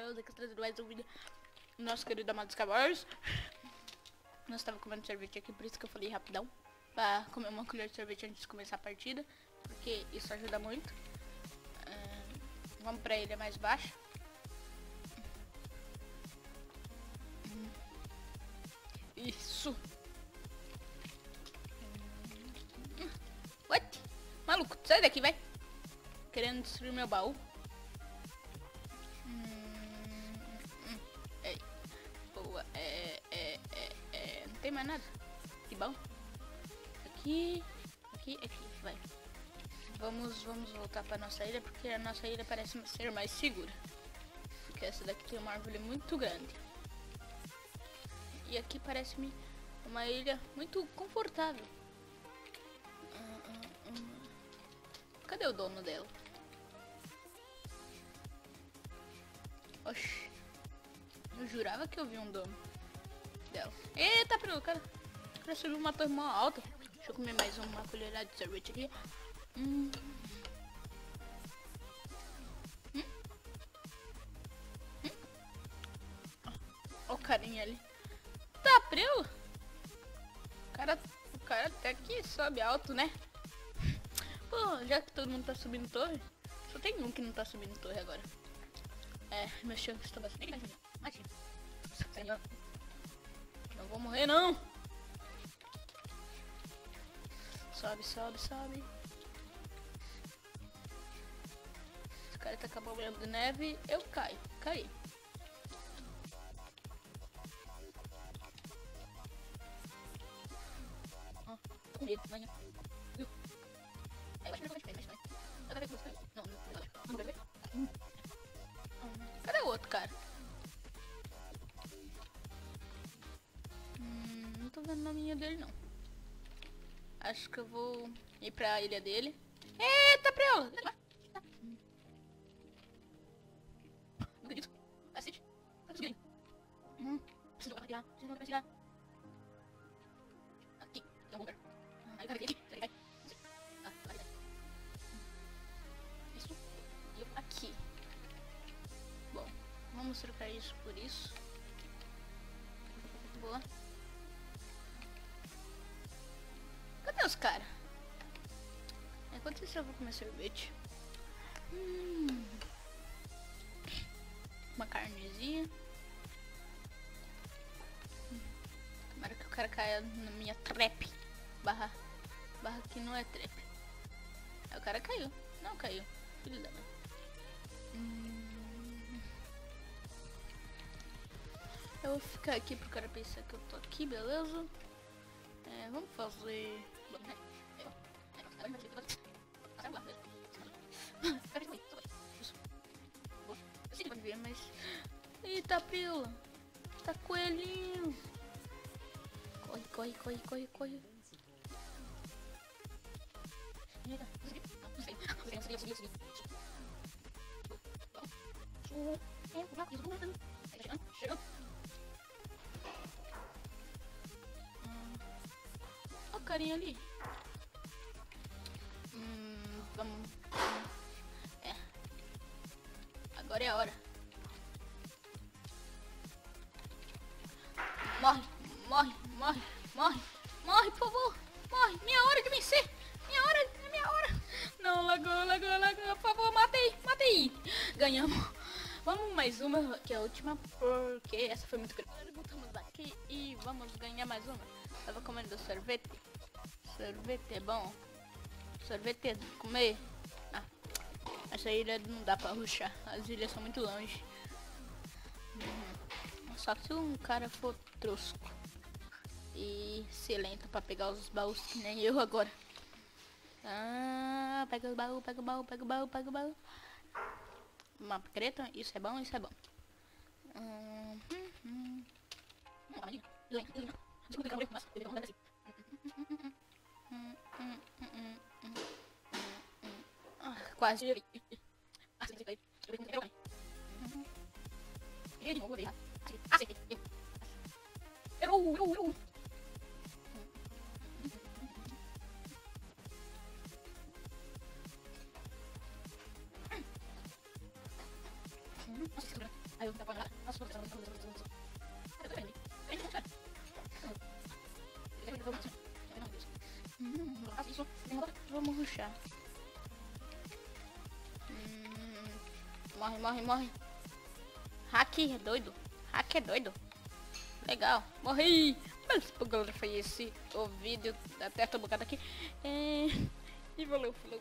Matheus, aqui trazendo mais um vídeo do nosso querido amado Skywars. Nós estávamos comendo sorvete aqui, por isso que eu falei rapidão. Pra comer uma colher de sorvete antes de começar a partida, porque isso ajuda muito. Vamos pra ilha mais baixa. Isso. What? Maluco, sai daqui, vai. Querendo destruir meu baú. Boa. Não tem mais nada. Que bom. Aqui, vai. Vamos voltar pra nossa ilha, porque a nossa ilha parece ser mais segura. Porque essa daqui tem uma árvore muito grande. E aqui parece-me uma ilha muito confortável. Cadê o dono dela? Oxi. Eu jurava que eu vi um dono dela. Eita, pro cara subiu uma torre mó alta. Deixa eu comer mais uma colherada de sorvete aqui. Ó o carinha ali. Tá, preu? O cara até que sobe alto, né? Pô, já que todo mundo tá subindo torre, só tem um que não tá subindo torre agora. Meu chão está bastante. Não vou morrer, não. Sobe. Esse cara tá com problema de neve, eu caí. Com medo, manhã. Cadê o outro cara? Não tô vendo o nominho dele, não. Acho que eu vou ir pra ilha dele. Eita, preula! Não acredito. Cacete. Tá conseguindo. Preciso compartilhar. Aqui. Tem um lugar. Aí eu carreguei aqui. Vai. Isso. E eu aqui. Bom, vamos trocar isso por isso. Boa. Cadê os caras? Enquanto isso eu vou comer sorvete. Uma carnezinha. Tomara que o cara caia na minha trap. Barra que não é trap. Aí o cara caiu. Não caiu. Filho da mãe. Eu vou ficar aqui pro cara pensar que eu tô aqui, beleza? Vamos fazer... Eu sei que vai ver, mas... Eita, pila! Tá coelhinho! Corre! Eita, chegou! Olha o carinha ali. Vamos. Agora é a hora. Morre, por favor. Morre. Minha hora de vencer. Minha hora. Não, lagou. Por favor, matei. Ganhamos. Vamos mais uma, que é a última, porque essa foi muito grande. Voltamos aqui e vamos ganhar mais uma. Tava comendo sorvete. Sorvete é bom. Sorvete é de comer. Essa ilha não dá pra rushar. As ilhas são muito longe. Só se um cara for trosco e ser lento pra pegar os baús, que nem eu agora. Pega o baú. Uma preta, isso é bom. Quase. Errou. Aí eu Vamos rushar. Morre, morre, morre. Hack é doido. Hack é doido. Legal. Morri. Mas galera, foi esse o vídeo. Até tô bugado aqui. E valeu, falou.